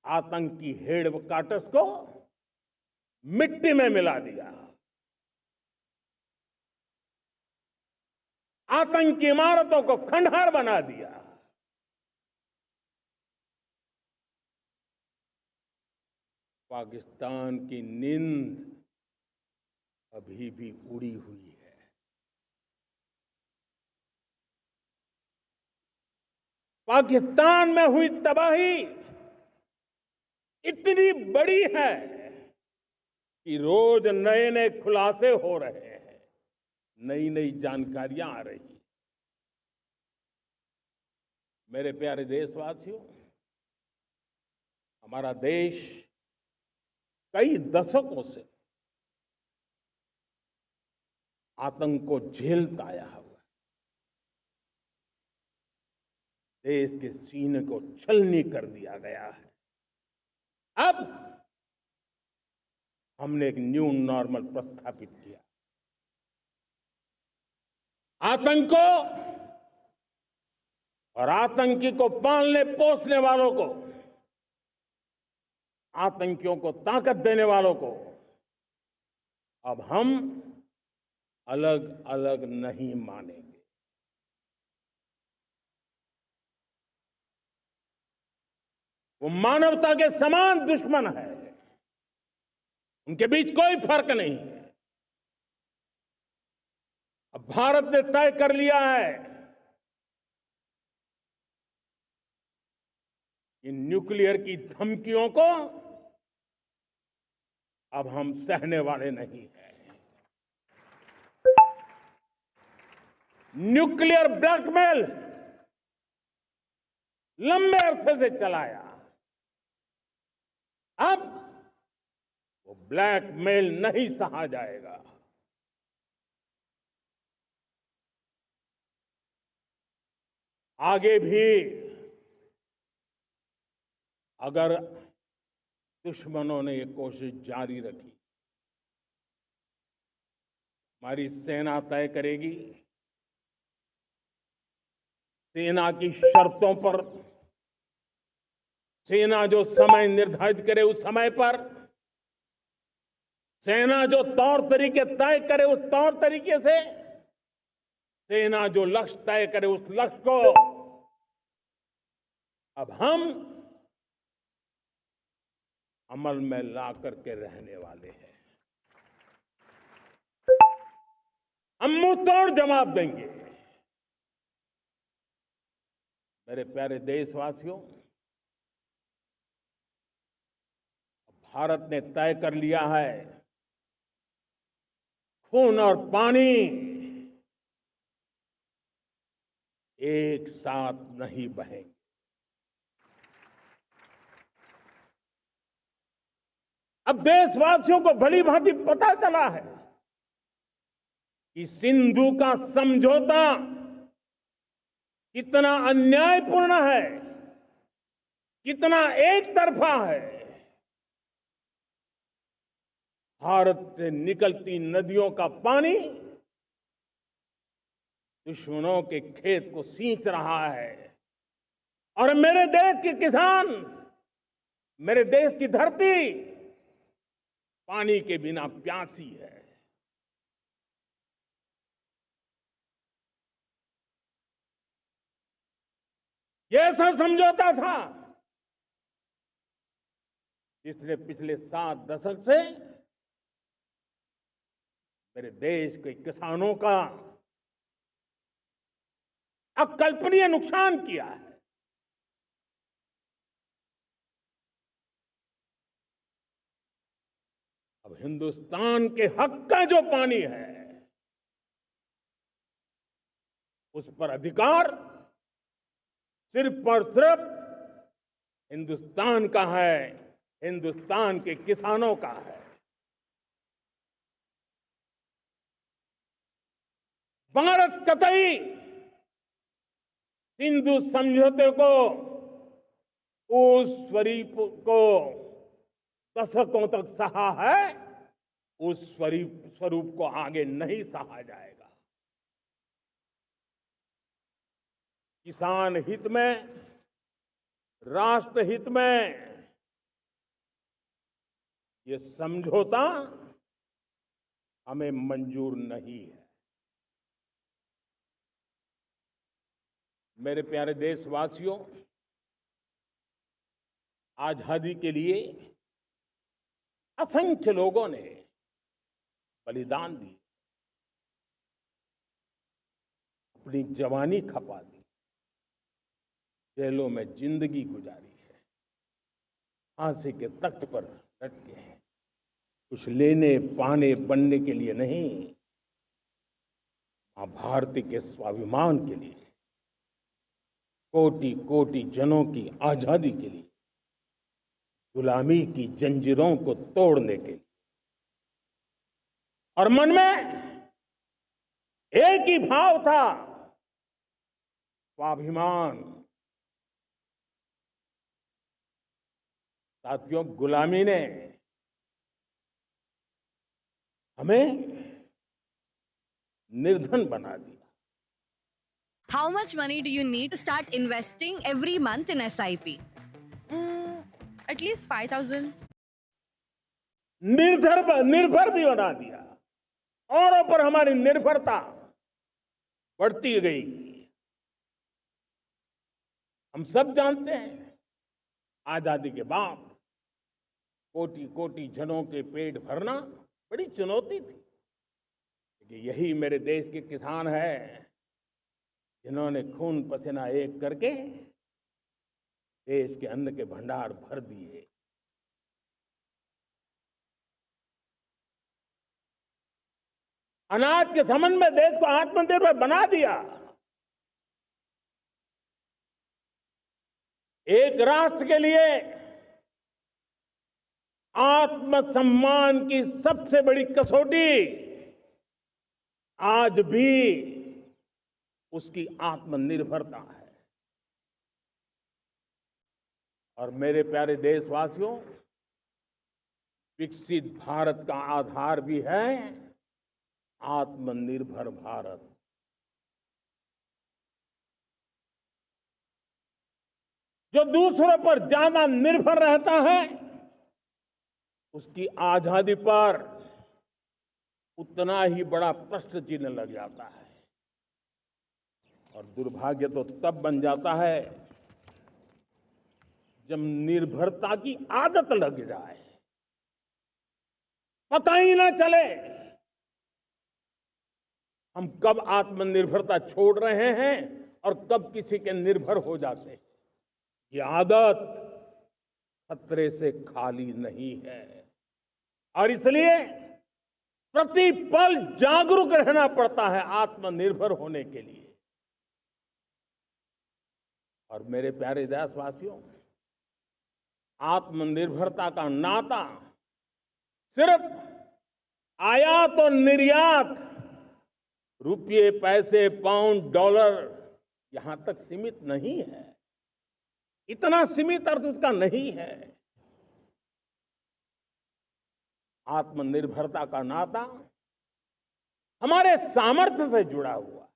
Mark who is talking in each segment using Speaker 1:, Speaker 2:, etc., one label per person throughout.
Speaker 1: आतंकी हेडक्वार्टर्स को मिट्टी में मिला दिया, आतंकी इमारतों को खंडहर बना दिया। पाकिस्तान की नींद अभी भी उड़ी हुई है। पाकिस्तान में हुई तबाही इतनी बड़ी है कि रोज नए नए खुलासे हो रहे हैं, नई नई जानकारियां आ रही हैं। मेरे प्यारे देशवासियों, हमारा देश कई दशकों से आतंक को झेलता आया हुआ है। देश के सीने को छलनी कर दिया गया है। अब हमने एक न्यू नॉर्मल प्रस्थापित किया। आतंक को और आतंकी को पालने पोसने वालों को, आतंकियों को ताकत देने वालों को अब हम अलग अलग नहीं मानेंगे। वो मानवता के समान दुश्मन है, उनके बीच कोई फर्क नहीं है। अब भारत ने तय कर लिया है कि न्यूक्लियर की धमकियों को अब हम सहने वाले नहीं हैं। न्यूक्लियर ब्लैकमेल लंबे अरसे से चलाया, अब वो ब्लैकमेल नहीं सहा जाएगा। आगे भी अगर दुश्मनों ने ये कोशिश जारी रखी, हमारी सेना तय करेगी, सेना की शर्तों पर, सेना जो समय निर्धारित करे उस समय पर, सेना जो तौर तरीके तय करे उस तौर तरीके से, सेना जो लक्ष्य तय करे उस लक्ष्य को अब हम अमल में ला करके रहने वाले हैं। हम मुंह तोड़ जवाब देंगे। मेरे प्यारे देशवासियों, भारत ने तय कर लिया है, खून और पानी एक साथ नहीं बहेंगे। अब देशवासियों को भली भांति पता चला है कि सिंधु का समझौता कितना अन्यायपूर्ण है, कितना एक तरफा है। भारत से निकलती नदियों का पानी दुश्मनों के खेत को सींच रहा है और मेरे देश के किसान, मेरे देश की धरती पानी के बिना प्यासी है। ये ऐसा समझौता था जिसने पिछले 7 दशक से मेरे देश के किसानों का अकल्पनीय नुकसान किया है। अब हिंदुस्तान के हक का जो पानी है उस पर अधिकार सिर्फ और सिर्फ हिंदुस्तान का है, हिंदुस्तान के किसानों का है। भारत कतई सिंधु समझौते को, उस स्वरूप को दशकों तक सहा है, उस स्वरूप को आगे नहीं सहा जाएगा। किसान हित में, राष्ट्र हित में ये समझौता हमें मंजूर नहीं है। मेरे प्यारे देशवासियों, आजादी के लिए असंख्य लोगों ने बलिदान दी, अपनी जवानी खपा दी, जेलों में जिंदगी गुजारी है, फांसी के तख्त पर लटके हैं, कुछ लेने पाने बनने के लिए नहीं, मां भारती के स्वाभिमान के लिए, कोटि कोटि जनों की आजादी के लिए, गुलामी की जंजीरों को तोड़ने के लिए। और मन में एक ही भाव था, स्वाभिमान। साथियों, गुलामी ने हमें निर्धन बना दिया।
Speaker 2: How much money do you need to start investing every month in SIP?
Speaker 3: At least 5,000.
Speaker 1: निर्भर भी बना दिया। औरों पर हमारी निर्भरता बढ़ती गई। हम सब जानते हैं, आजादी के बाद कोटि कोटि जनों के पेट भरना बड़ी चुनौती थी। लेकिन यही मेरे देश के किसान हैं जिन्होंने खून पसीना एक करके देश के अन्न के भंडार भर दिए। अनाज के संबंध में देश को आत्मनिर्भर बना दिया। एक राष्ट्र के लिए आत्मसम्मान की सबसे बड़ी कसौटी आज भी उसकी आत्मनिर्भरता है। और मेरे प्यारे देशवासियों, विकसित भारत का आधार भी है आत्मनिर्भर भारत। जो दूसरों पर ज्यादा निर्भर रहता है, उसकी आजादी पर उतना ही बड़ा प्रश्न चिन्ह लग जाता है। और दुर्भाग्य तो तब बन जाता है जब निर्भरता की आदत लग जाए, पता ही ना चले हम कब आत्मनिर्भरता छोड़ रहे हैं और कब किसी के निर्भर हो जाते हैं। ये आदत खतरे से खाली नहीं है और इसलिए प्रति पल जागरूक रहना पड़ता है आत्मनिर्भर होने के लिए। और मेरे प्यारे देशवासियों, आत्मनिर्भरता का नाता सिर्फ आयात और निर्यात, रुपये, पैसे, पाउंड, डॉलर यहां तक सीमित नहीं है। इतना सीमित अर्थ उसका नहीं है। आत्मनिर्भरता का नाता हमारे सामर्थ्य से जुड़ा हुआ है।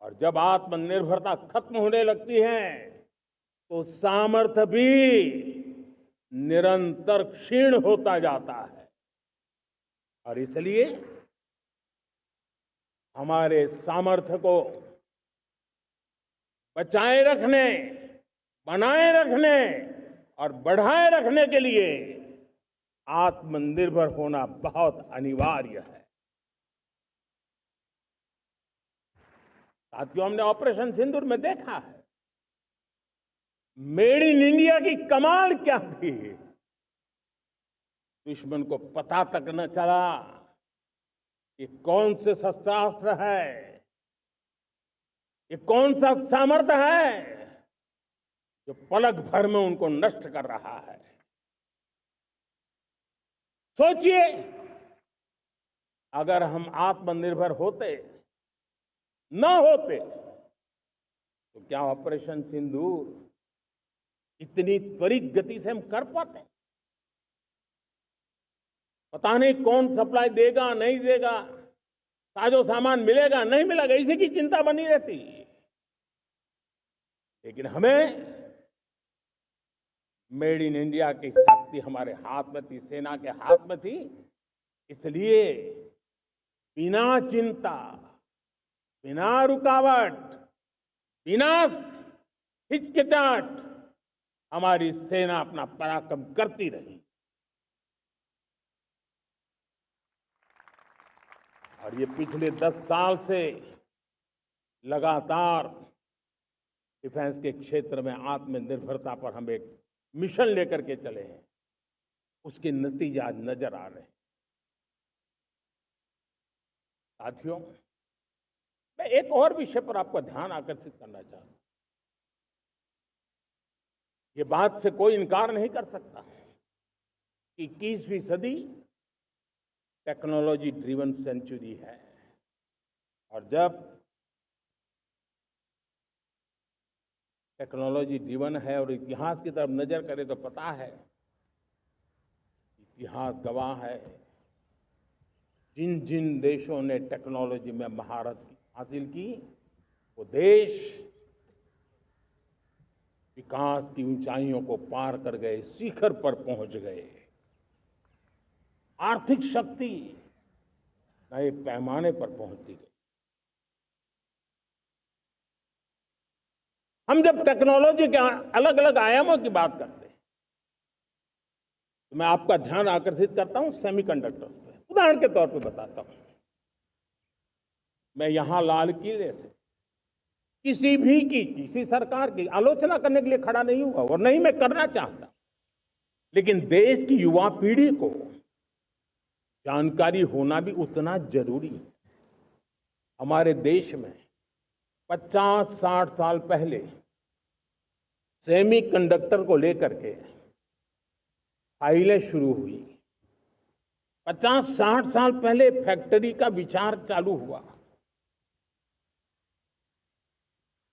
Speaker 1: और जब आत्मनिर्भरता खत्म होने लगती है तो सामर्थ्य भी निरंतर क्षीण होता जाता है। और इसलिए हमारे सामर्थ्य को बचाए रखने, बनाए रखने और बढ़ाए रखने के लिए आत्मनिर्भर होना बहुत अनिवार्य है। साथियों, हमने ऑपरेशन सिंदूर में देखा है मेड इन इंडिया की कमाल क्या थी। दुश्मन को पता तक न चला कि कौन से शस्त्रास्त्र है, ये कौन सा सामर्थ्य है जो पलक भर में उनको नष्ट कर रहा है। सोचिए, अगर हम आत्मनिर्भर होते न होते तो क्या ऑपरेशन सिंदूर इतनी त्वरित गति से हम कर पाते? पता नहीं कौन सप्लाई देगा, नहीं देगा, साजो सामान मिलेगा, नहीं मिलेगा, इसी की चिंता बनी रहती। लेकिन हमें मेड इन इंडिया की शक्ति हमारे हाथ में थी, सेना के हाथ में थी। इसलिए बिना चिंता, बिना रुकावट, बिना हिचकिचाहट हमारी सेना अपना पराक्रम करती रही। और ये पिछले 10 साल से लगातार डिफेंस के क्षेत्र में आत्मनिर्भरता पर हम एक मिशन लेकर के चले हैं, उसके नतीजे आज नजर आ रहे हैं। साथियों, मैं एक और विषय पर आपका ध्यान आकर्षित करना चाहता हूं। ये बात से कोई इनकार नहीं कर सकता कि 21वीं सदी टेक्नोलॉजी ड्रिवन सेंचुरी है। और जब टेक्नोलॉजी ड्रिवन है और इतिहास की तरफ नजर करें तो पता है, इतिहास गवाह है, जिन जिन देशों ने टेक्नोलॉजी में महारत हासिल की, वो देश विकास की ऊंचाइयों को पार कर गए, शिखर पर पहुंच गए। आर्थिक शक्ति नए पैमाने पर पहुंचती गई। हम जब टेक्नोलॉजी के अलग अलग आयामों की बात करते हैं तो मैं आपका ध्यान आकर्षित करता हूं सेमीकंडक्टर्स पे। उदाहरण के तौर पे बताता हूं, मैं यहां लाल किले से किसी सरकार की आलोचना करने के लिए खड़ा नहीं हुआ और नहीं मैं करना चाहता, लेकिन देश की युवा पीढ़ी को जानकारी होना भी उतना जरूरी है। हमारे देश में 50-60 साल पहले सेमीकंडक्टर को लेकर के फाइलें शुरू हुई। 50-60 साल पहले फैक्ट्री का विचार चालू हुआ।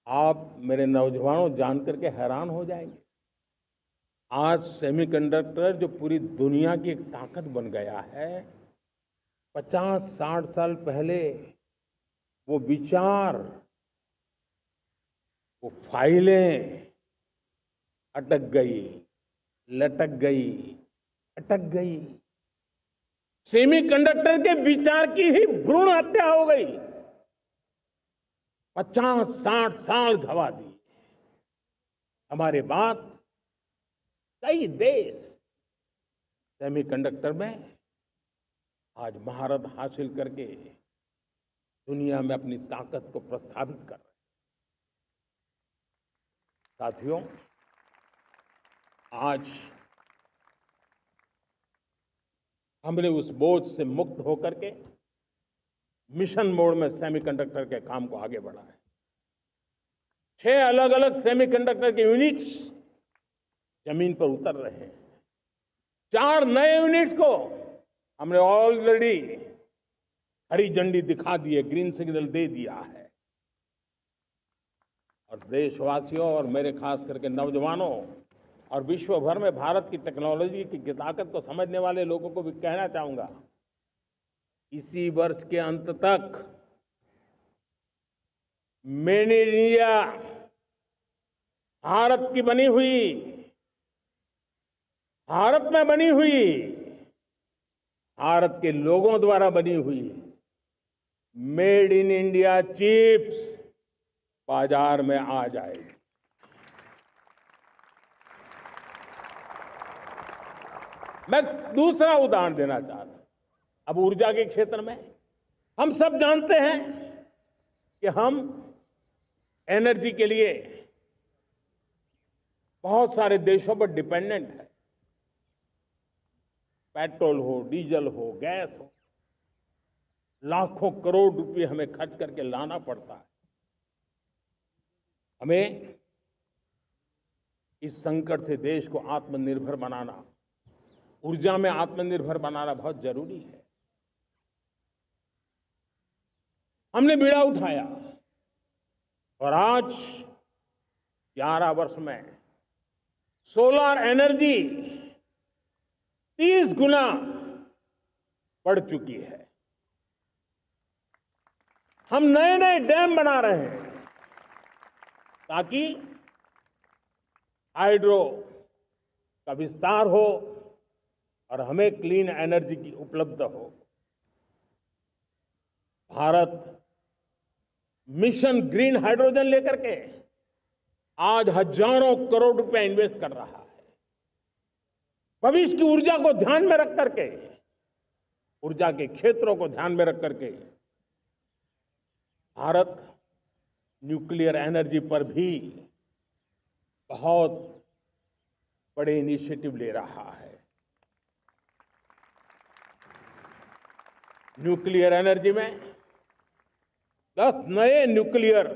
Speaker 1: आप मेरे नौजवानों जानकर के हैरान हो जाएंगे, आज सेमीकंडक्टर जो पूरी दुनिया की एक ताकत बन गया है, 50-60 साल पहले वो विचार, वो फाइलें अटक गई, लटक गई, अटक गई। सेमीकंडक्टर के विचार की ही भ्रूण हत्या हो गई। 50-60 साल गवा दी। हमारे बाद कई देश सेमीकंडक्टर में आज महारत हासिल करके दुनिया में अपनी ताकत को प्रस्थापित कर रहे हैं। साथियों, आज हमने उस बोझ से मुक्त होकर के मिशन मोड में सेमीकंडक्टर के काम को आगे बढ़ा है। 6 अलग अलग सेमीकंडक्टर के यूनिट्स जमीन पर उतर रहे हैं। 4 नए यूनिट्स को हमने ऑलरेडी हरी झंडी दिखा दी है, ग्रीन सिग्नल दे दिया है। और देशवासियों और मेरे खास करके नौजवानों और विश्व भर में भारत की टेक्नोलॉजी की ताकत को समझने वाले लोगों को भी कहना चाहूंगा, इसी वर्ष के अंत तक मेड इन इंडिया, भारत की बनी हुई, भारत में बनी हुई, भारत के लोगों द्वारा बनी हुई मेड इन इंडिया चिप्स बाजार में आ जाएगी। मैं दूसरा उदाहरण देना चाहता हूं। अब ऊर्जा के क्षेत्र में हम सब जानते हैं कि हम एनर्जी के लिए बहुत सारे देशों पर डिपेंडेंट है। पेट्रोल हो, डीजल हो, गैस हो, लाखों करोड़ रुपए हमें खर्च करके लाना पड़ता है। हमें इस संकट से देश को आत्मनिर्भर बनाना, ऊर्जा में आत्मनिर्भर बनाना बहुत जरूरी है। हमने बीड़ा उठाया और आज 11 वर्ष में सोलर एनर्जी 30 गुना बढ़ चुकी है। हम नए नए डैम बना रहे हैं ताकि हाइड्रो का विस्तार हो, और हमें क्लीन एनर्जी की उपलब्ध हो। भारत मिशन ग्रीन हाइड्रोजन लेकर के आज हजारों करोड़ रुपए इन्वेस्ट कर रहा है। भविष्य की ऊर्जा को ध्यान में रख करके, ऊर्जा के क्षेत्रों को ध्यान में रख करके भारत न्यूक्लियर एनर्जी पर भी बहुत बड़े इनिशिएटिव ले रहा है। न्यूक्लियर एनर्जी में 10 नए न्यूक्लियर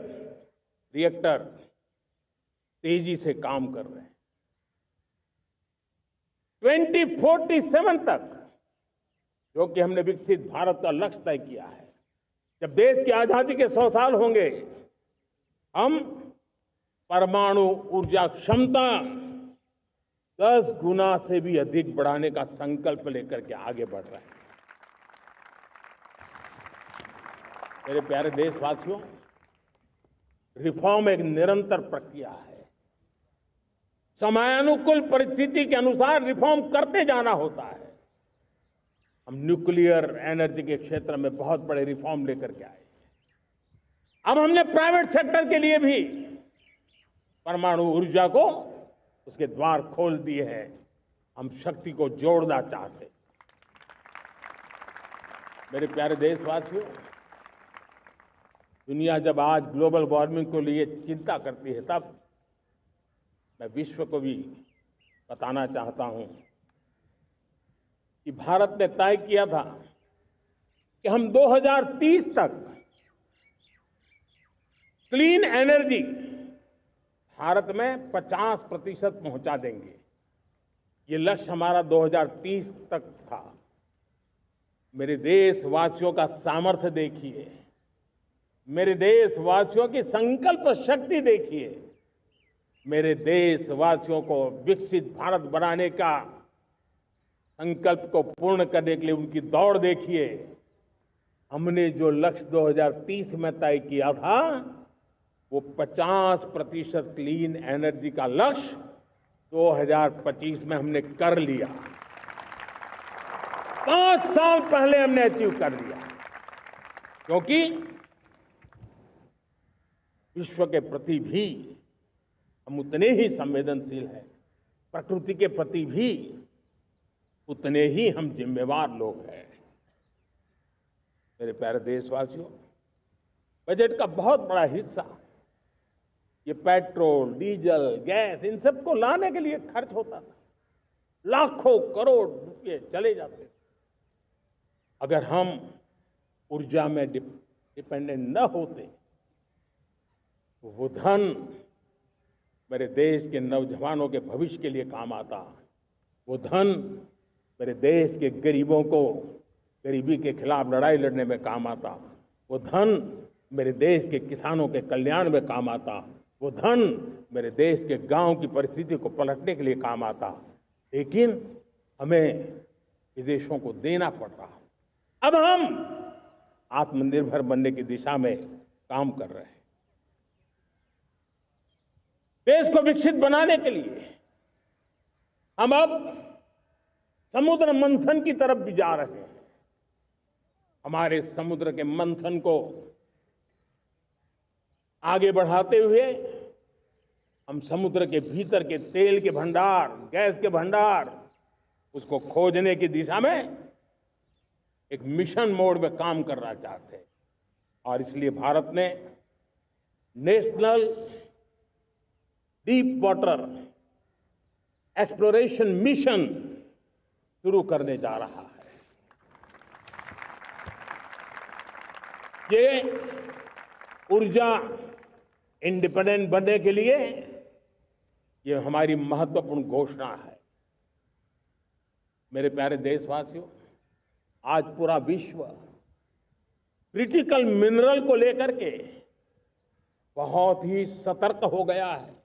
Speaker 1: रिएक्टर तेजी से काम कर रहे हैं। 2047 तक, जो कि हमने विकसित भारत का लक्ष्य तय किया है, जब देश की आजादी के 100 साल होंगे, हम परमाणु ऊर्जा क्षमता 10 गुना से भी अधिक बढ़ाने का संकल्प लेकर के आगे बढ़ रहे हैं। मेरे प्यारे देशवासियों, रिफॉर्म एक निरंतर प्रक्रिया है। समयानुकूल परिस्थिति के अनुसार रिफॉर्म करते जाना होता है। हम न्यूक्लियर एनर्जी के क्षेत्र में बहुत बड़े रिफॉर्म लेकर के आए। अब हमने प्राइवेट सेक्टर के लिए भी परमाणु ऊर्जा को उसके द्वार खोल दिए हैं। हम शक्ति को जोड़ना चाहते हैं। मेरे प्यारे देशवासियों, दुनिया जब आज ग्लोबल वार्मिंग को लिए चिंता करती है, तब मैं विश्व को भी बताना चाहता हूं कि भारत ने तय किया था कि हम 2030 तक क्लीन एनर्जी भारत में 50% पहुंचा देंगे। ये लक्ष्य हमारा 2030 तक था। मेरे देशवासियों का सामर्थ्य देखिए, मेरे देशवासियों की संकल्प शक्ति देखिए, मेरे देशवासियों को विकसित भारत बनाने का संकल्प को पूर्ण करने के लिए उनकी दौड़ देखिए। हमने जो लक्ष्य 2030 में तय किया था, वो 50% क्लीन एनर्जी का लक्ष्य 2025 में हमने कर लिया। 5 साल पहले हमने अचीव कर लिया, क्योंकि विश्व के प्रति भी हम उतने ही संवेदनशील हैं, प्रकृति के प्रति भी उतने ही हम जिम्मेवार लोग हैं। मेरे प्यारे देशवासियों, बजट का बहुत बड़ा हिस्सा ये पेट्रोल, डीजल, गैस, इन सब को लाने के लिए खर्च होता था। लाखों करोड़ रुपए चले जाते थे। अगर हम ऊर्जा में डिपेंडेंट न होते, तो वो धन मेरे देश के नौजवानों के भविष्य के लिए काम आता। वो धन मेरे देश के गरीबों को गरीबी के खिलाफ लड़ाई लड़ने में काम आता। वो धन मेरे देश के किसानों के कल्याण में काम आता। वो धन मेरे देश के गांव की परिस्थिति को पलटने के लिए काम आता। लेकिन हमें विदेशों को देना पड़ रहा। अब हम आत्मनिर्भर बनने की दिशा में काम कर रहे हैं। देश को विकसित बनाने के लिए हम अब समुद्र मंथन की तरफ भी जा रहे हैं। हमारे समुद्र के मंथन को आगे बढ़ाते हुए हम समुद्र के भीतर के तेल के भंडार, गैस के भंडार, उसको खोजने की दिशा में एक मिशन मोड में काम करना चाहते हैं। और इसलिए भारत ने national deep water exploration mission शुरू करने जा रहा है। ये ऊर्जा इंडिपेंडेंट बनने के लिए ये हमारी महत्वपूर्ण घोषणा है। मेरे प्यारे देशवासियों, आज पूरा विश्व क्रिटिकल मिनरल को लेकर के बहुत ही सतर्क हो गया है।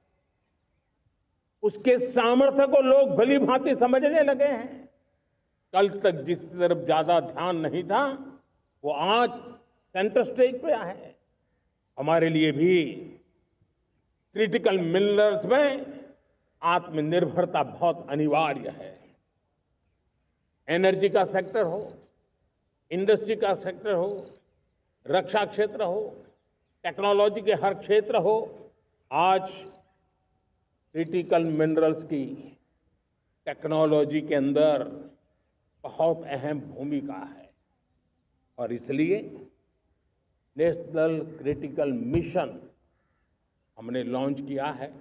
Speaker 1: उसके सामर्थ्य को लोग भली भांति समझने लगे हैं। कल तक जिस तरफ ज्यादा ध्यान नहीं था, वो आज सेंटर स्टेज पे है। हमारे लिए भी क्रिटिकल मिनरल्स में आत्मनिर्भरता बहुत अनिवार्य है। एनर्जी का सेक्टर हो, इंडस्ट्री का सेक्टर हो, रक्षा क्षेत्र हो, टेक्नोलॉजी के हर क्षेत्र हो, आज क्रिटिकल मिनरल्स की टेक्नोलॉजी के अंदर बहुत अहम भूमिका है। और इसलिए नेशनल क्रिटिकल मिशन हमने लॉन्च किया है।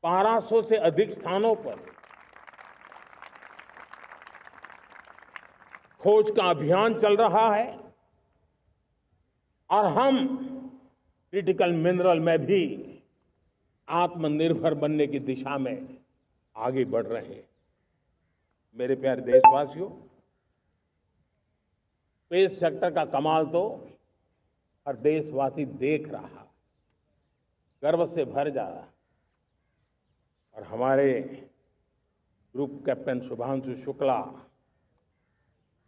Speaker 1: 1200 से अधिक स्थानों पर खोज का अभियान चल रहा है और हम क्रिटिकल मिनरल में भी आत्मनिर्भर बनने की दिशा में आगे बढ़ रहे हैं। मेरे प्यारे देशवासियों, स्पेस सेक्टर का कमाल तो हर देशवासी देख रहा, गर्व से भर जा रहा। और हमारे group captain Shubhanshu Shukla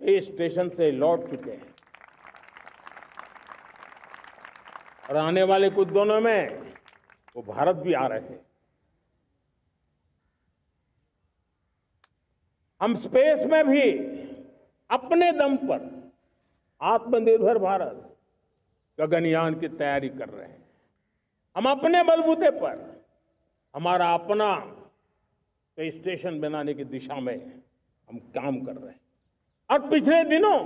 Speaker 1: space station से लौट चुके हैं और आने वाले कुछ दिनों में वो भारत भी आ रहे हैं। हम स्पेस में भी अपने दम पर आत्मनिर्भर भारत गगनयान की तैयारी कर रहे हैं। हम अपने बलबूते पर हमारा अपना स्पेस स्टेशन बनाने की दिशा में हम काम कर रहे हैं। और पिछले दिनों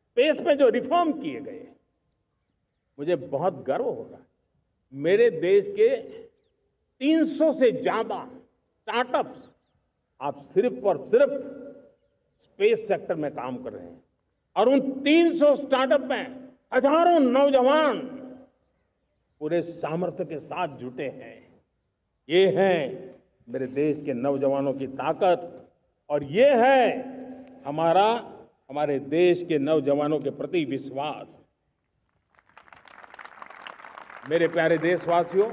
Speaker 1: स्पेस में जो रिफॉर्म किए गए, मुझे बहुत गर्व हो रहा है। मेरे देश के 300 से ज्यादा स्टार्टअप्स आप सिर्फ और सिर्फ स्पेस सेक्टर में काम कर रहे हैं और उन 300 स्टार्टअप में हजारों नौजवान पूरे सामर्थ्य के साथ जुटे हैं। ये है मेरे देश के नौजवानों की ताकत और ये है हमारे देश के नौजवानों के प्रति विश्वास। मेरे प्यारे देशवासियों,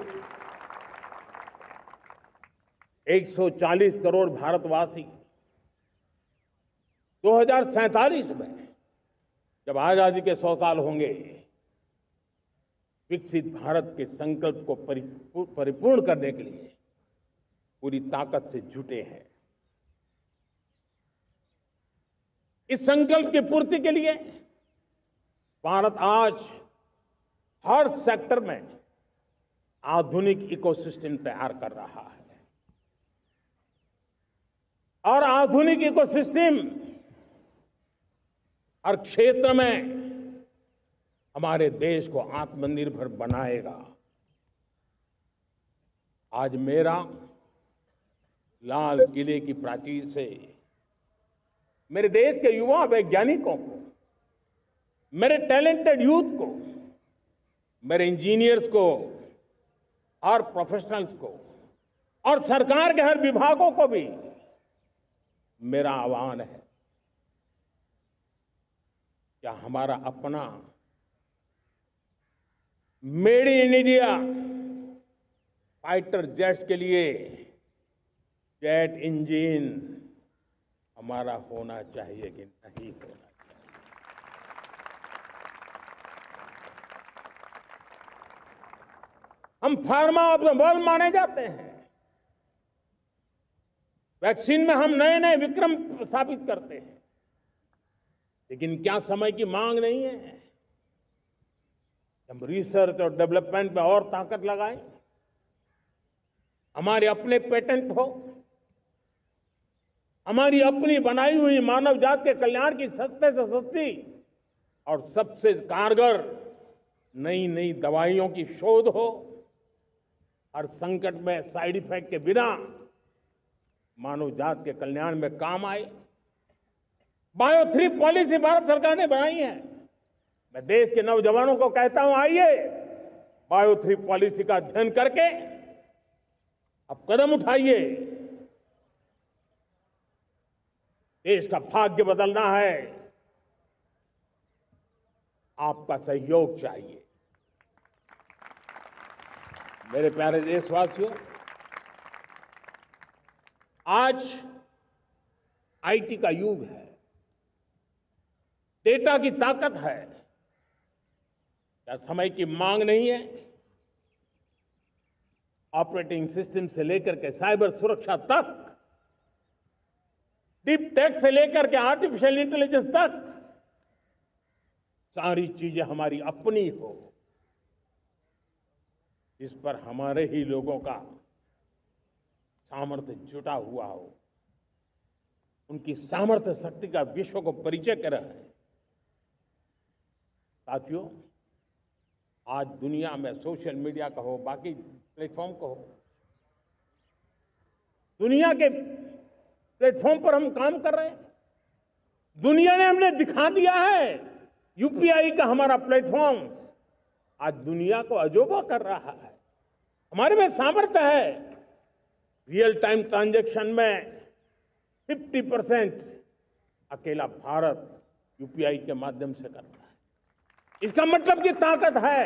Speaker 1: 140 करोड़ भारतवासी 2047 में जब आजादी के 100 साल होंगे, विकसित भारत के संकल्प को परिपूर्ण करने के लिए पूरी ताकत से जुटे हैं। इस संकल्प की पूर्ति के लिए भारत आज हर सेक्टर में आधुनिक इकोसिस्टम तैयार कर रहा है और आधुनिक इकोसिस्टम हर क्षेत्र में हमारे देश को आत्मनिर्भर बनाएगा। आज मेरा लाल किले की प्राचीर से मेरे देश के युवा वैज्ञानिकों को, मेरे टैलेंटेड यूथ को, मेरे इंजीनियर्स को और प्रोफेशनल्स को और सरकार के हर विभागों को भी मेरा आह्वान है, क्या हमारा अपना made in India fighter jets के लिए जेट इंजन हमारा होना चाहिए कि नहीं होना चाहिए? हम फार्मा ऑफ द वर्ल्ड माने जाते हैं। वैक्सीन में हम नए नए विक्रम स्थापित करते हैं, लेकिन क्या समय की मांग नहीं है हम रिसर्च और डेवलपमेंट में और ताकत लगाएं? हमारे अपने पेटेंट हो, हमारी अपनी बनाई हुई मानव जात के कल्याण की सस्ते से सस्ती और सबसे कारगर नई नई दवाइयों की शोध हो, हर संकट में साइड इफेक्ट के बिना मानव जात के कल्याण में काम आए। बायो 3 पॉलिसी भारत सरकार ने बनाई है। मैं देश के नौजवानों को कहता हूं, आइए बायो 3 पॉलिसी का अध्ययन करके अब कदम उठाइए। देश का भाग्य बदलना है, आपका सहयोग चाहिए। मेरे प्यारे देशवासियों, आज आईटी का युग है, डेटा की ताकत है। क्या समय की मांग नहीं है? ऑपरेटिंग सिस्टम से लेकर के साइबर सुरक्षा तक डीप टेक से लेकर के आर्टिफिशियल इंटेलिजेंस तक सारी चीजें हमारी अपनी हो, इस पर हमारे ही लोगों का सामर्थ्य जुटा हुआ हो, उनकी सामर्थ्य शक्ति का विश्व को परिचय करा है। साथियों, आज दुनिया में सोशल मीडिया का हो, बाकी प्लेटफॉर्म का हो, दुनिया के प्लेटफॉर्म पर हम काम कर रहे हैं। दुनिया ने हमने दिखा दिया है, यूपीआई का हमारा प्लेटफॉर्म आज दुनिया को अजोबा कर रहा है। हमारे में सामर्थ्य है। रियल टाइम ट्रांजैक्शन में 50% अकेला भारत यूपीआई के माध्यम से कर रहा है। इसका मतलब की ताकत है।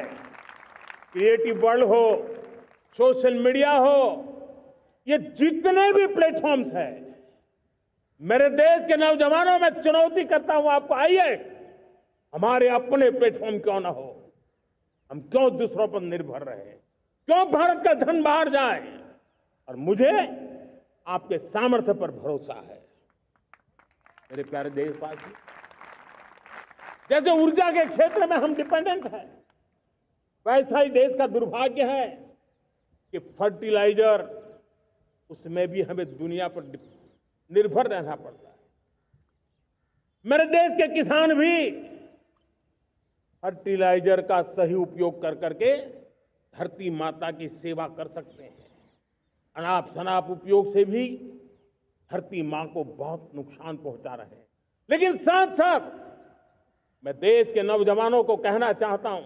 Speaker 1: क्रिएटिव वर्ल्ड हो, सोशल मीडिया हो, ये जितने भी प्लेटफॉर्म्स हैं, मेरे देश के नौजवानों में चुनौती करता हूं आपको, आइए हमारे अपने प्लेटफॉर्म क्यों ना हो, हम क्यों दूसरों पर निर्भर रहे, क्यों भारत का धन बाहर जाए। और मुझे आपके सामर्थ्य पर भरोसा है। मेरे प्यारे देशवासी, जैसे ऊर्जा के क्षेत्र में हम डिपेंडेंट हैं, वैसा ही देश का दुर्भाग्य है कि फर्टिलाइजर, उसमें भी हमें दुनिया पर निर्भर रहना पड़ता है। मेरे देश के किसान भी फर्टिलाइजर का सही उपयोग कर करके धरती माता की सेवा कर सकते हैं। अनाप शनाप उपयोग से भी धरती मां को बहुत नुकसान पहुंचा रहे हैं। लेकिन साथ साथ मैं देश के नौजवानों को कहना चाहता हूं,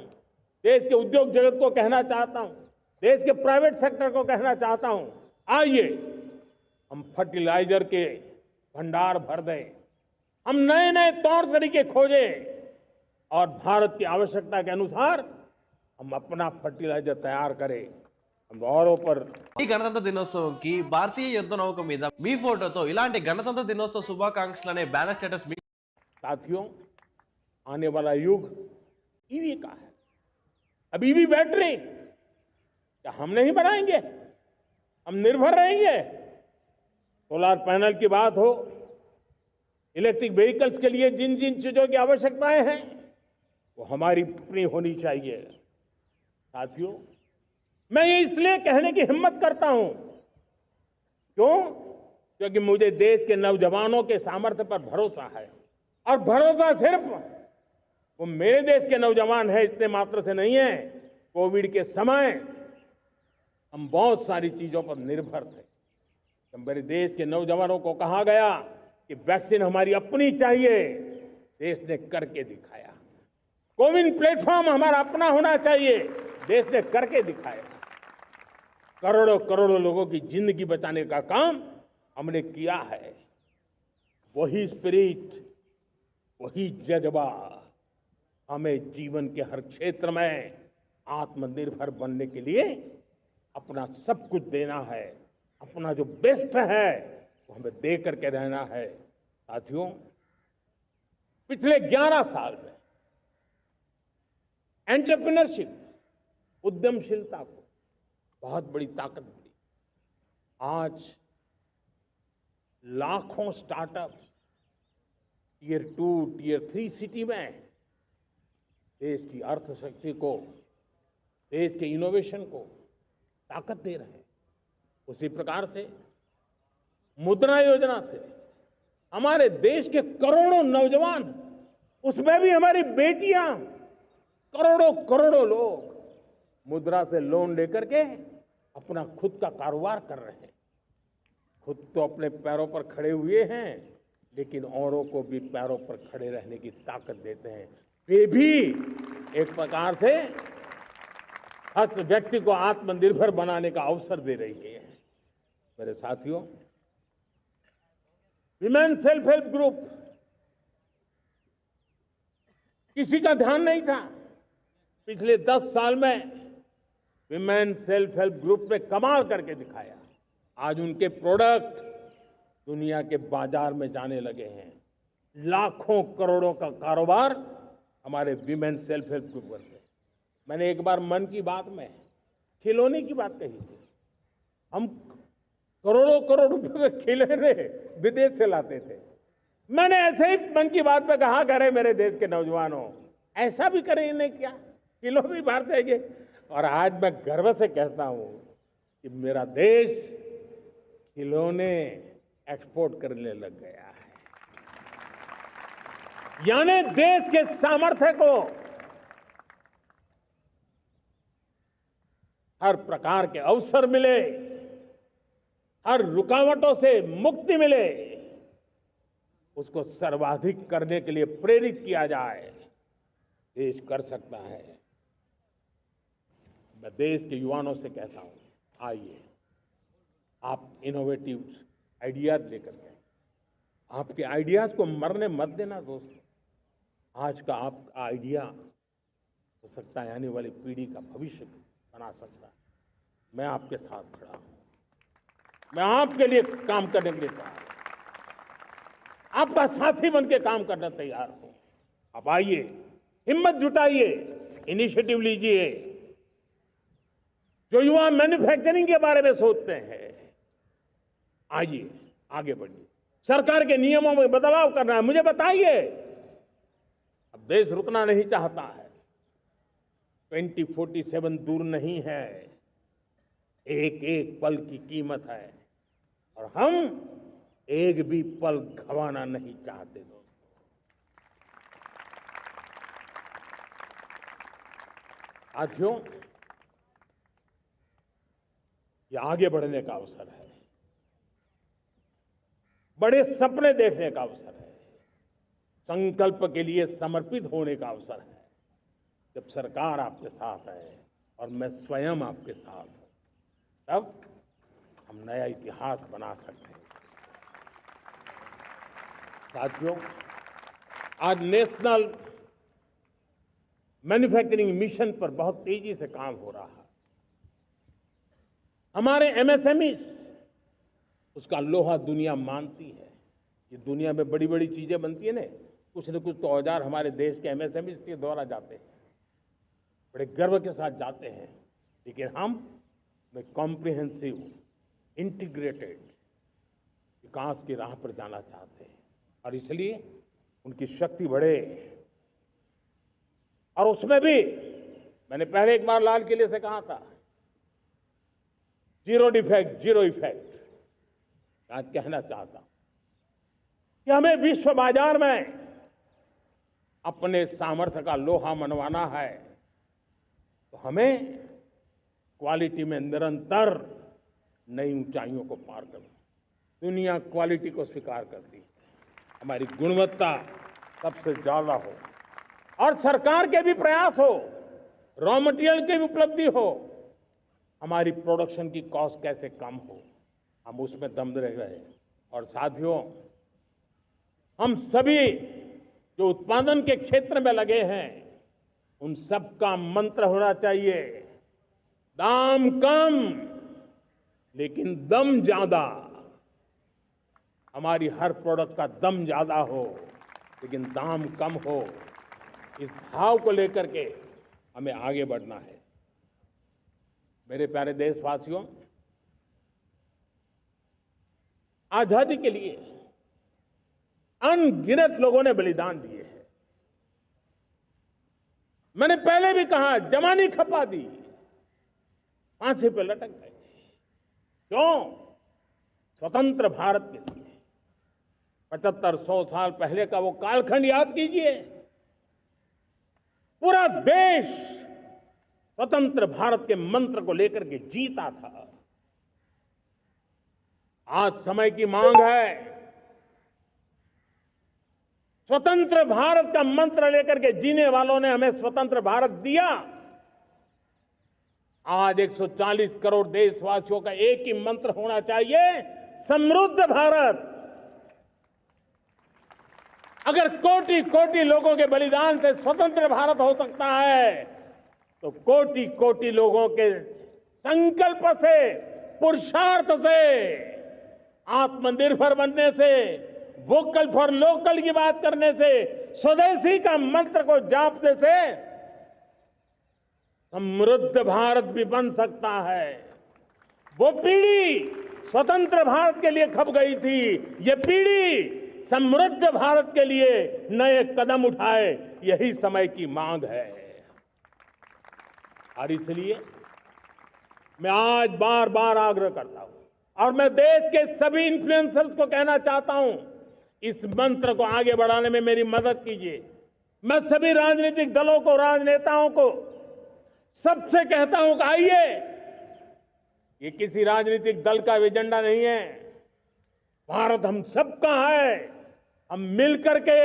Speaker 1: देश के उद्योग जगत को कहना चाहता हूं, देश के प्राइवेट सेक्टर को कहना चाहता हूं, आइए हम फर्टिलाइजर के भंडार भर दें, हम नए नए तौर तरीके खोजें और भारत की आवश्यकता के अनुसार हम अपना फर्टिलाइजर तैयार करें। हम औरों पर
Speaker 4: ఈ గణతంత్ర దినోత్సవంకి భారతీయ యుద్ధ నౌక మీద మీ ఫోటోతో ఇలాంటి గణతంత్ర దినోత్సవ శుభాకాంక్షలు అనే బ్యానర్ స్టేటస్ మీ
Speaker 1: साथियों, आने वाला युग ईवी का है। अब ईवी बैटरी क्या हम नहीं बनाएंगे? हम निर्भर रहेंगे। सोलर पैनल की बात हो, इलेक्ट्रिक व्हीकल्स के लिए जिन जिन चीजों की आवश्यकताएं हैं वो हमारी अपनी होनी चाहिए। साथियों, मैं ये इसलिए कहने की हिम्मत करता हूं, क्यों? क्योंकि मुझे देश के नौजवानों के सामर्थ्य पर भरोसा है। और भरोसा सिर्फ वो मेरे देश के नौजवान है इतने मात्र से नहीं है। कोविड के समय हम बहुत सारी चीजों पर निर्भर थे। तो मेरे देश के नौजवानों को कहा गया कि वैक्सीन हमारी अपनी चाहिए, देश ने करके दिखाया। कोविन प्लेटफॉर्म हमारा अपना होना चाहिए, देश ने करके दिखाया। करोड़ों करोड़ों लोगों की जिंदगी बचाने का काम हमने किया है। वही स्पिरिट, वही जज्बा हमें जीवन के हर क्षेत्र में आत्मनिर्भर बनने के लिए अपना सब कुछ देना है। अपना जो बेस्ट है वो हमें दे करके रहना है। साथियों, पिछले 11 साल में एंटरप्रेन्योरशिप, उद्यमशीलता को बहुत बड़ी ताकत मिली। आज लाखों स्टार्टअप्स टियर 2, टियर 3 सिटी में देश की अर्थशक्ति को, देश के इनोवेशन को ताकत दे रहे हैं। उसी प्रकार से मुद्रा योजना से हमारे देश के करोड़ों नौजवान, उसमें भी हमारी बेटियां, करोड़ों करोड़ों लोग मुद्रा से लोन लेकर के अपना खुद का कारोबार कर रहे हैं। खुद तो अपने पैरों पर खड़े हुए हैं, लेकिन औरों को भी पैरों पर खड़े रहने की ताकत देते हैं। वे भी एक प्रकार से हर व्यक्ति को आत्मनिर्भर बनाने का अवसर दे रही है। मेरे साथियों, विमेन सेल्फ हेल्प ग्रुप किसी का ध्यान नहीं था। पिछले 10 साल में विमेन सेल्फ हेल्प ग्रुप ने कमाल करके दिखाया। आज उनके प्रोडक्ट दुनिया के बाजार में जाने लगे हैं। लाखों करोड़ों का कारोबार हमारे विमेन सेल्फ हेल्प ग्रुप करते हैं। मैंने एक बार मन की बात में खिलौने की बात कही थी। हम करोड़ों करोड़ रुपए के खिलौने विदेश से लाते थे। मैंने ऐसे ही मन की बात में कहा करे मेरे देश के नौजवानों, ऐसा भी करें इन्हें क्या, किलो भी बाहर जाएंगे। और आज मैं गर्व से कहता हूं कि मेरा देश खिलौने एक्सपोर्ट करने लग गया है। यानी देश के सामर्थ्य को हर प्रकार के अवसर मिले, हर रुकावटों से मुक्ति मिले, उसको सर्वाधिक करने के लिए प्रेरित किया जाए, देश कर सकता है। मैं देश के युवाओं से कहता हूं, आइए आप इनोवेटिव आइडियाज लेकर के, आपके आइडियाज को मरने मत देना दोस्तों। आज का आपका आइडिया हो सकता है आने वाली पीढ़ी का भविष्य बना सकता है। मैं आपके साथ खड़ा हूं, मैं आपके लिए काम करने के लिए तैयार हूं, आपका साथी बन के काम करना तैयार हूं। आप आइए, हिम्मत जुटाइए, इनिशिएटिव लीजिए। जो युवा मैन्युफैक्चरिंग के बारे में सोचते हैं, आइए आगे बढ़िए। सरकार के नियमों में बदलाव करना है, मुझे बताइए। अब देश रुकना नहीं चाहता है, 2047 दूर नहीं है, एक एक पल की कीमत है और हम एक भी पल गंवाना नहीं चाहते दोस्तों। साथियों, ये आगे बढ़ने का अवसर है, बड़े सपने देखने का अवसर है, संकल्प के लिए समर्पित होने का अवसर है। जब सरकार आपके साथ है और मैं स्वयं आपके साथ हूं, तब हम नया इतिहास बना सकते हैं। साथियों, आज नेशनल मैन्युफैक्चरिंग मिशन पर बहुत तेजी से काम हो रहा है। हमारे एमएसएमई, उसका लोहा दुनिया मानती है। ये दुनिया में बड़ी बड़ी चीजें बनती है ना, कुछ न कुछ तो औजार हमारे देश के एमएसएमई के द्वारा जाते हैं, बड़े गर्व के साथ जाते हैं। लेकिन हम कॉम्प्रिहेंसिव इंटीग्रेटेड विकास की राह पर जाना चाहते हैं और इसलिए उनकी शक्ति बढ़े। और उसमें भी मैंने पहले एक बार लाल किले से कहा था, जीरो डिफेक्ट जीरो इफेक्ट। आज कहना चाहता हूं कि हमें विश्व बाजार में अपने सामर्थ्य का लोहा मनवाना है, तो हमें क्वालिटी में निरंतर नई ऊंचाइयों को पार करना। दुनिया क्वालिटी को स्वीकार करती है, हमारी गुणवत्ता सबसे ज्यादा हो और सरकार के भी प्रयास हो, रॉ मटेरियल की भी उपलब्धि हो, हमारी प्रोडक्शन की कॉस्ट कैसे कम हो, हम उसमें दम रह रहे। और साथियों, हम सभी जो उत्पादन के क्षेत्र में लगे हैं, उन सबका मंत्र होना चाहिए, दाम कम लेकिन दम ज्यादा। हमारी हर प्रोडक्ट का दम ज्यादा हो लेकिन दाम कम हो। इस भाव को लेकर के हमें आगे बढ़ना है। मेरे प्यारे देशवासियों, आजादी के लिए अनगिनत लोगों ने बलिदान दिए हैं। मैंने पहले भी कहा, जवानी खपा दी, फांसी पे लटक गए। क्यों? स्वतंत्र भारत के लिए। 75-100 साल पहले का वो कालखंड याद कीजिए। पूरा देश स्वतंत्र भारत के मंत्र को लेकर के जीता था। आज समय की मांग है, स्वतंत्र भारत का मंत्र लेकर के जीने वालों ने हमें स्वतंत्र भारत दिया। आज 140 करोड़ देशवासियों का एक ही मंत्र होना चाहिए, समृद्ध भारत। अगर कोटि कोटि लोगों के बलिदान से स्वतंत्र भारत हो सकता है, तो कोटि कोटि लोगों के संकल्प से, पुरुषार्थ से, आत्मनिर्भर बनने से, वोकल फॉर लोकल की बात करने से, स्वदेशी का मंत्र को जापने से समृद्ध भारत भी बन सकता है। वो पीढ़ी स्वतंत्र भारत के लिए खप गई थी, ये पीढ़ी समृद्ध भारत के लिए नए कदम उठाए, यही समय की मांग है। और इसलिए मैं आज बार बार आग्रह करता हूं और मैं देश के सभी इन्फ्लुएंसर्स को कहना चाहता हूं, इस मंत्र को आगे बढ़ाने में मेरी मदद कीजिए। मैं सभी राजनीतिक दलों को, राजनेताओं को सबसे कहता हूं कि आइए, ये किसी राजनीतिक दल का एजेंडा नहीं है, भारत हम सबका है। हम मिलकर के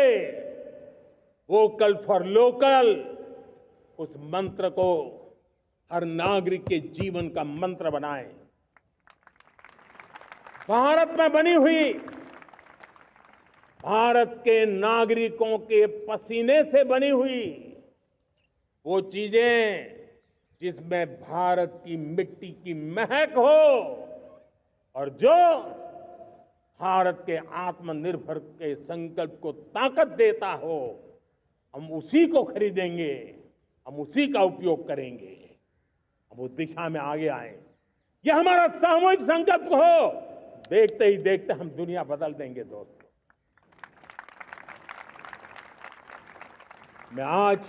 Speaker 1: वोकल फॉर लोकल उस मंत्र को हर नागरिक के जीवन का मंत्र बनाएं। भारत में बनी हुई, भारत के नागरिकों के पसीने से बनी हुई वो चीजें जिसमें भारत की मिट्टी की महक हो और जो भारत के आत्मनिर्भर के संकल्प को ताकत देता हो, हम उसी को खरीदेंगे, हम उसी का उपयोग करेंगे, हम उस दिशा में आगे आए। यह हमारा सामूहिक संकल्प हो, देखते ही देखते हम दुनिया बदल देंगे। दोस्तों, मैं आज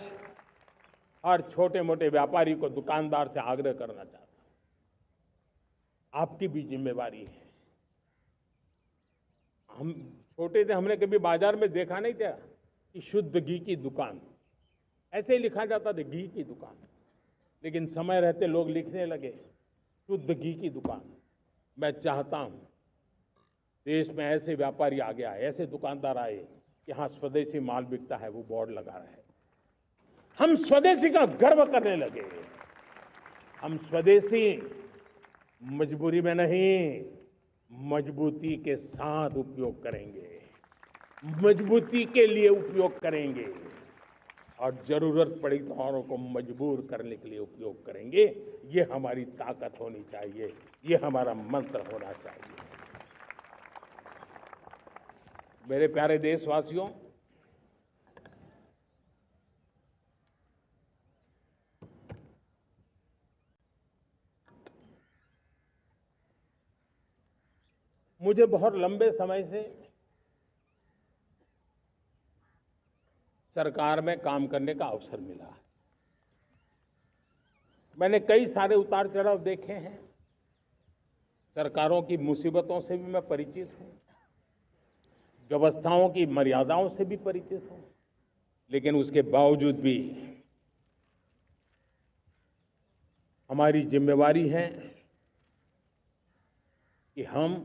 Speaker 1: हर छोटे मोटे व्यापारी को, दुकानदार से आग्रह करना चाहता हूं, आपकी भी जिम्मेवारी है। हम छोटे थे, हमने कभी बाजार में देखा नहीं था कि शुद्ध घी की दुकान, ऐसे ही लिखा जाता था घी की दुकान, लेकिन समय रहते लोग लिखने लगे शुद्ध घी की दुकान। मैं चाहता हूं देश में ऐसे व्यापारी आगे आए, ऐसे दुकानदार आए कि हाँ, स्वदेशी माल बिकता है, वो बोर्ड लगा रहे। हम स्वदेशी का गर्व करने लगे। हम स्वदेशी मजबूरी में नहीं, मजबूती के साथ उपयोग करेंगे, मजबूती के लिए उपयोग करेंगे और जरूरत पड़ी तो औरों को मजबूर करने के लिए उपयोग करेंगे। ये हमारी ताकत होनी चाहिए, ये हमारा मंत्र होना चाहिए। मेरे प्यारे देशवासियों, मुझे बहुत लंबे समय से सरकार में काम करने का अवसर मिला है। मैंने कई सारे उतार चढ़ाव देखे हैं, सरकारों की मुसीबतों से भी मैं परिचित हूं, व्यवस्थाओं की मर्यादाओं से भी परिचित हूं, लेकिन उसके बावजूद भी हमारी जिम्मेवारी है कि हम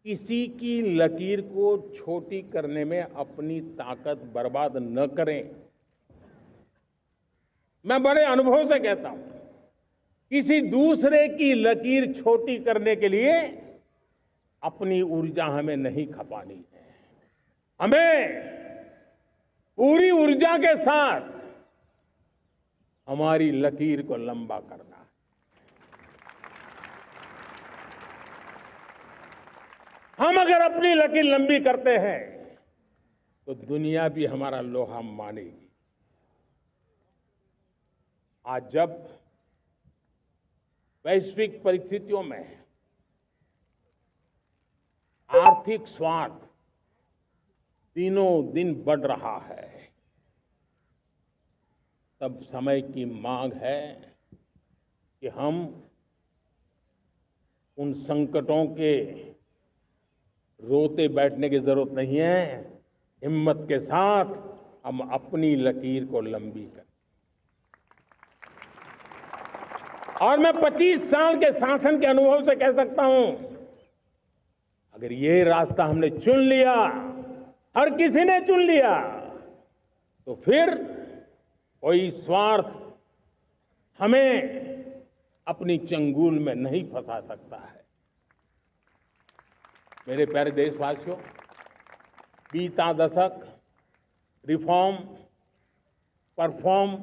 Speaker 1: किसी की लकीर को छोटी करने में अपनी ताकत बर्बाद न करें। मैं बड़े अनुभव से कहता हूं, किसी दूसरे की लकीर छोटी करने के लिए अपनी ऊर्जा हमें नहीं खपानी है। हमें पूरी ऊर्जा के साथ हमारी लकीर को लंबा करना है। हम अगर अपनी लकीर लंबी करते हैं तो दुनिया भी हमारा लोहा मानेगी। आज जब वैश्विक परिस्थितियों में आर्थिक स्वार्थ दिनों दिन बढ़ रहा है, तब समय की मांग है कि हम उन संकटों के रोते बैठने की जरूरत नहीं है। हिम्मत के साथ हम अपनी लकीर को लंबी करें। और मैं 25 साल के शासन के अनुभव से कह सकता हूं, अगर ये रास्ता हमने चुन लिया, हर किसी ने चुन लिया, तो फिर कोई स्वार्थ हमें अपनी चंगुल में नहीं फंसा सकता है। मेरे प्यारे देशवासियों, बीता दशक रिफॉर्म, परफॉर्म,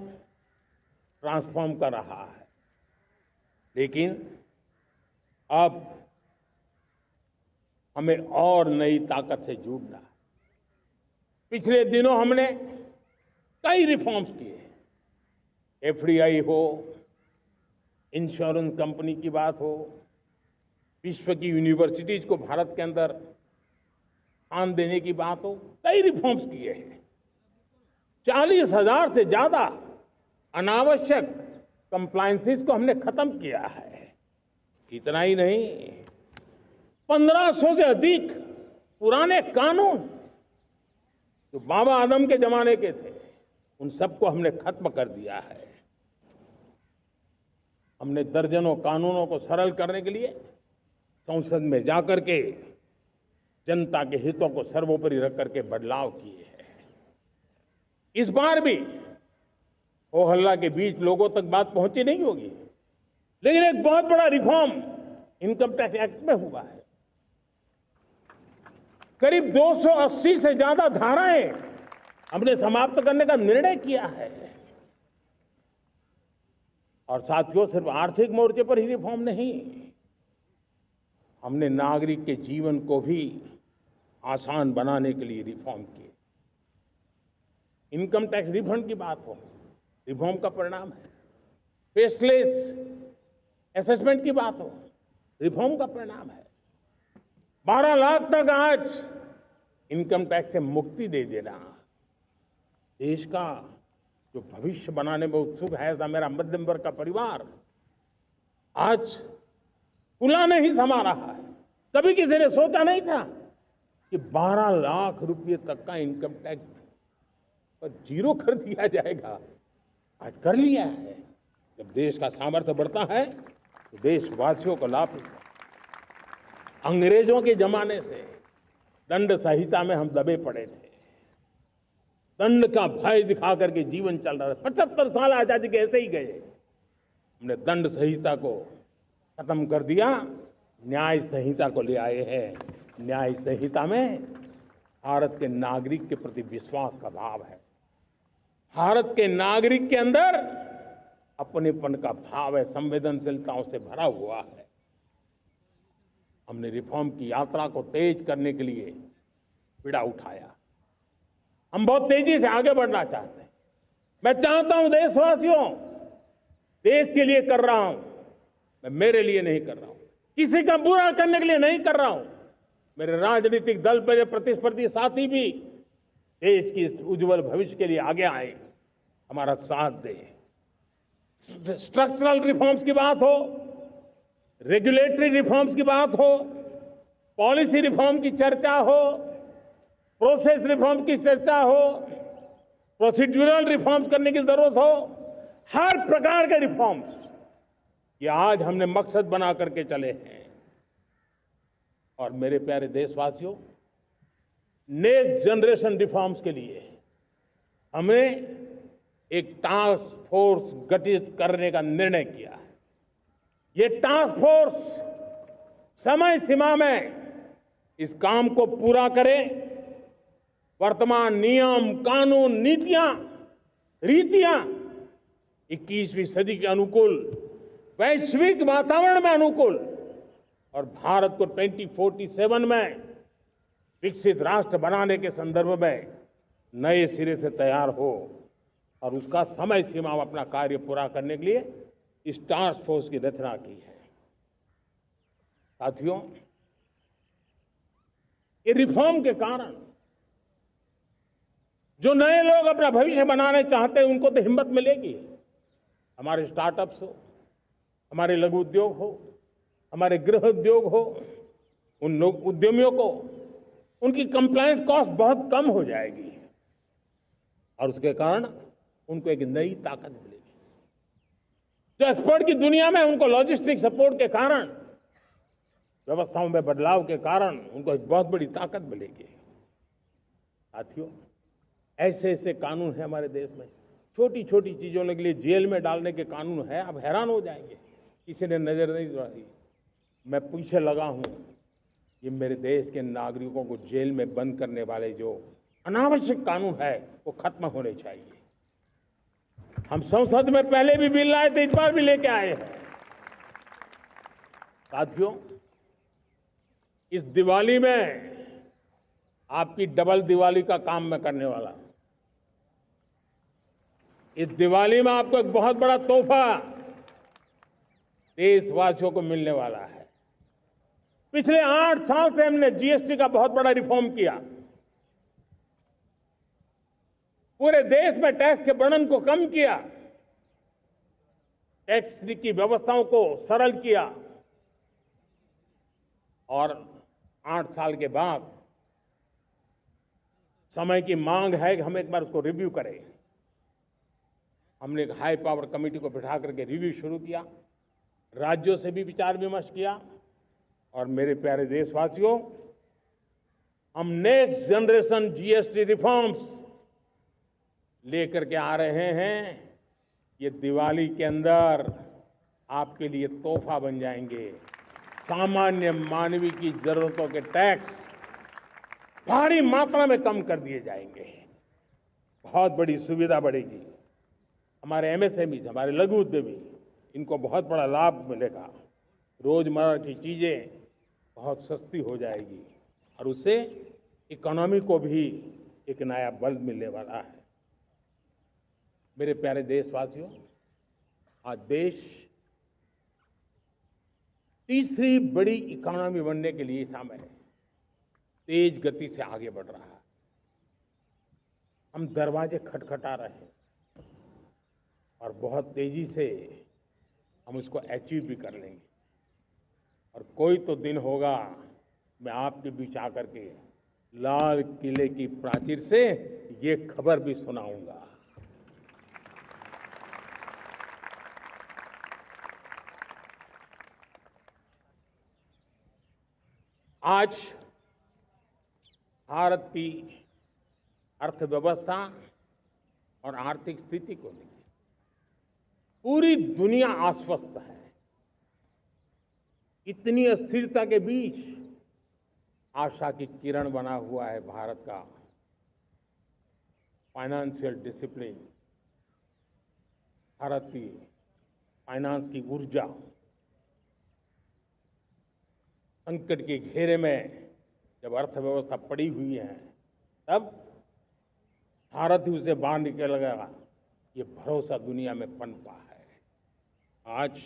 Speaker 1: ट्रांसफॉर्म कर रहा है, लेकिन अब हमें और नई ताकत से जुड़ना है। पिछले दिनों हमने कई रिफॉर्म्स किए, एफडीआई हो, इंश्योरेंस कंपनी की बात हो, विश्व की यूनिवर्सिटीज को भारत के अंदर ध्यान देने की बात हो, कई रिफॉर्म्स किए हैं। 40,000 से ज्यादा अनावश्यक कंप्लायंसेस को हमने खत्म किया है। इतना ही नहीं, 1500 से अधिक पुराने कानून जो बाबा आदम के जमाने के थे, उन सबको हमने खत्म कर दिया है। हमने दर्जनों कानूनों को सरल करने के लिए संसद में जाकर के जनता के हितों को सर्वोपरि रख करके बदलाव किए हैं। इस बार भी हो हल्ला के बीच लोगों तक बात पहुंची नहीं होगी, लेकिन एक बहुत बड़ा रिफॉर्म इनकम टैक्स एक्ट में हुआ है। करीब 280 से ज्यादा धाराएं हमने समाप्त करने का निर्णय किया है। और साथियों, सिर्फ आर्थिक मोर्चे पर ही रिफॉर्म नहीं, हमने नागरिक के जीवन को भी आसान बनाने के लिए रिफॉर्म किए। इनकम टैक्स रिफंड की बात हो, रिफॉर्म का परिणाम है। फेसलेस असेसमेंट की बात हो, रिफॉर्म का परिणाम है। 12 लाख तक आज इनकम टैक्स से मुक्ति दे देना, देश का जो भविष्य बनाने में उत्सुक है, ऐसा मेरा मध्यम वर्ग का परिवार आज फूला नहीं समा रहा है। कभी किसी ने सोचा नहीं था कि 12 लाख रुपए तक का इनकम टैक्स पर जीरो कर दिया जाएगा। आज कर लिया है। जब देश का सामर्थ्य बढ़ता है तो देशवासियों को लाभ मिलता है। अंग्रेजों के जमाने से दंड संहिता में हम दबे पड़े थे, दंड का भय दिखा करके जीवन चल रहा था। 75 साल आजादी के ऐसे ही गए। हमने दंड संहिता को खत्म कर दिया, न्याय संहिता को ले आए हैं। न्याय संहिता में भारत के नागरिक के प्रति विश्वास का भाव है। भारत के नागरिक के अंदर अपनेपन का भाव है, संवेदनशीलताओं से भरा हुआ है। हमने रिफॉर्म की यात्रा को तेज करने के लिए बीड़ा उठाया। हम बहुत तेजी से आगे बढ़ना चाहते हैं। मैं चाहता हूं देशवासियों, देश के लिए कर रहा हूं, मैं मेरे लिए नहीं कर रहा हूं, किसी का बुरा करने के लिए नहीं कर रहा हूं। मेरे राजनीतिक दल, मेरे प्रतिस्पर्धी साथी भी देश की इस उज्जवल भविष्य के लिए आगे आए, हमारा साथ दें। स्ट्रक्चरल रिफॉर्म्स की बात हो, रेगुलेटरी रिफॉर्म्स की बात हो, पॉलिसी रिफॉर्म की चर्चा हो, प्रोसेस रिफॉर्म की चर्चा हो, प्रोसीड्यूरल रिफॉर्म्स करने की जरूरत हो, हर प्रकार के रिफॉर्म्स ये आज हमने मकसद बना करके चले हैं। और मेरे प्यारे देशवासियों, नेक्स्ट जनरेशन रिफॉर्म्स के लिए हमें एक टास्क फोर्स गठित करने का निर्णय किया है। ये टास्क फोर्स समय सीमा में इस काम को पूरा करे। वर्तमान नियम, कानून, नीतियां, रीतियां 21वीं सदी के अनुकूल, वैश्विक वातावरण में अनुकूल और भारत को 2047 में विकसित राष्ट्र बनाने के संदर्भ में नए सिरे से तैयार हो और उसका समय सीमा में अपना कार्य पूरा करने के लिए इस टास्क फोर्स की रचना की है। साथियों, ये रिफॉर्म के कारण जो नए लोग अपना भविष्य बनाने चाहते हैं उनको तो हिम्मत मिलेगी। हमारे स्टार्टअप्स हो, हमारे लघु उद्योग हो, हमारे गृह उद्योग हो, उन उद्यमियों को उनकी कंप्लायंस कॉस्ट बहुत कम हो जाएगी और उसके कारण उनको एक नई ताकत मिलेगी। जो एक्सपोर्ट की दुनिया में उनको लॉजिस्टिक सपोर्ट के कारण, व्यवस्थाओं में बदलाव के कारण उनको एक बहुत बड़ी ताकत मिलेगी। साथियों, ऐसे ऐसे कानून हैं हमारे देश में, छोटी छोटी चीजों के लिए जेल में डालने के कानून है। आप हैरान हो जाएंगे, किसी ने नजर नहीं दौड़ाई। मैं पीछे लगा हूं, ये मेरे देश के नागरिकों को जेल में बंद करने वाले जो अनावश्यक कानून है वो खत्म होने चाहिए। हम संसद में पहले भी बिल लाए थे, इस बार भी लेके आए हैं। साथियों, इस दिवाली में आपकी डबल दिवाली का काम मैं करने वाला हूं। इस दिवाली में आपको एक बहुत बड़ा तोहफा देशवासियों को मिलने वाला है। पिछले 8 साल से हमने जीएसटी का बहुत बड़ा रिफॉर्म किया। पूरे देश में टैक्स के बर्डन को कम किया, टैक्स की व्यवस्थाओं को सरल किया और 8 साल के बाद समय की मांग है कि हम एक बार उसको रिव्यू करें। हमने एक हाई पावर कमेटी को बिठा करके रिव्यू शुरू किया, राज्यों से भी विचार विमर्श किया और मेरे प्यारे देशवासियों, हम नेक्स्ट जनरेशन जीएसटी रिफॉर्म्स लेकर के आ रहे हैं। ये दिवाली के अंदर आपके लिए तोहफा बन जाएंगे। सामान्य मानवीय की जरूरतों के टैक्स भारी मात्रा में कम कर दिए जाएंगे, बहुत बड़ी सुविधा बढ़ेगी। हमारे एमएसएमई, हमारे लघु उद्यमी, इनको बहुत बड़ा लाभ मिलेगा। रोजमर्रा की चीजें बहुत सस्ती हो जाएगी और उससे इकोनॉमी को भी एक नया बल मिलने वाला है। मेरे प्यारे देशवासियों, आज देश तीसरी बड़ी इकोनॉमी बनने के लिए समय है, तेज गति से आगे बढ़ रहा है। हम दरवाजे खटखटा रहे हैं और बहुत तेजी से हम उसको अचीव भी कर लेंगे। और कोई तो दिन होगा, मैं आपके बीच आकर के लाल किले की प्राचीर से ये खबर भी सुनाऊंगा। आज भारत की अर्थव्यवस्था और आर्थिक स्थिति को लेकर पूरी दुनिया आश्वस्त है। इतनी अस्थिरता के बीच आशा की किरण बना हुआ है भारत का फाइनेंशियल डिसिप्लिन, भारत की फाइनेंस की ऊर्जा। संकट के घेरे में जब अर्थव्यवस्था पड़ी हुई है, तब भारत ही उसे बाहर निकलेगा, ये भरोसा दुनिया में पनपा है। आज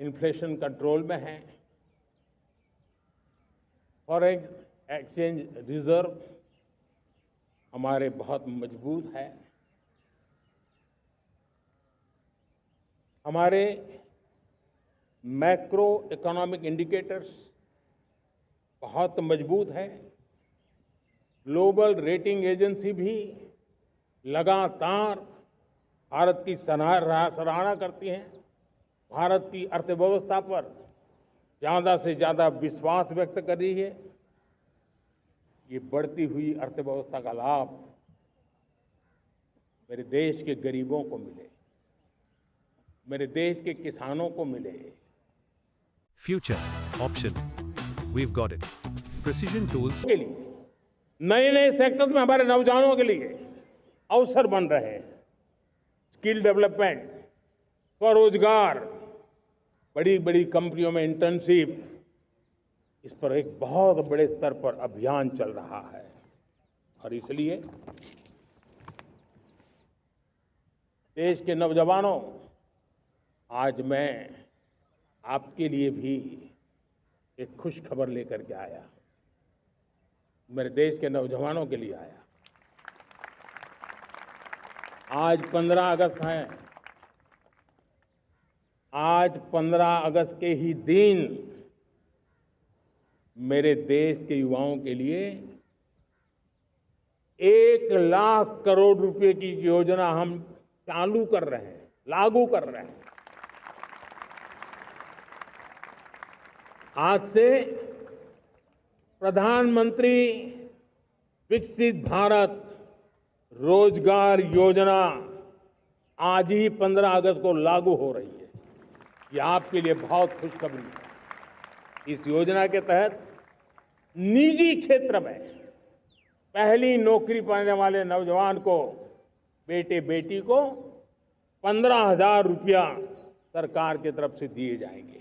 Speaker 1: इन्फ्लेशन कंट्रोल में है, फॉरेन एक्सचेंज रिजर्व हमारे बहुत मजबूत है, हमारे मैक्रो इकोनॉमिक इंडिकेटर्स बहुत मजबूत है। ग्लोबल रेटिंग एजेंसी भी लगातार भारत की सराहना करती हैं, भारत की अर्थव्यवस्था पर ज़्यादा से ज़्यादा विश्वास व्यक्त कर रही है। ये बढ़ती हुई अर्थव्यवस्था का लाभ मेरे देश के गरीबों को मिले, मेरे देश के किसानों को मिले।
Speaker 5: Future option. We've got it. Precision tools.
Speaker 1: के लिए नए नए सेक्टर्स में हमारे नौजवानों के लिए अवसर बन रहे हैं। स्किल डेवलपमेंट, स्वरोजगार, बड़ी बड़ी कंपनियों में इंटर्नशिप, इस पर एक बहुत बड़े स्तर पर अभियान चल रहा है। और इसलिए देश के नौजवानों, आज मैं आपके लिए भी एक खुश खबर लेकर के आया, मेरे देश के नौजवानों के लिए आया। आज 15 अगस्त है। आज 15 अगस्त के ही दिन मेरे देश के युवाओं के लिए 1 लाख करोड़ रुपए की योजना हम चालू कर रहे हैं, लागू कर रहे हैं। आज से प्रधानमंत्री विकसित भारत रोजगार योजना आज ही 15 अगस्त को लागू हो रही है। ये आपके लिए बहुत खुशखबरी है। इस योजना के तहत निजी क्षेत्र में पहली नौकरी पाने वाले नौजवान को, बेटे बेटी को 15,000 रुपया सरकार की तरफ से दिए जाएंगे।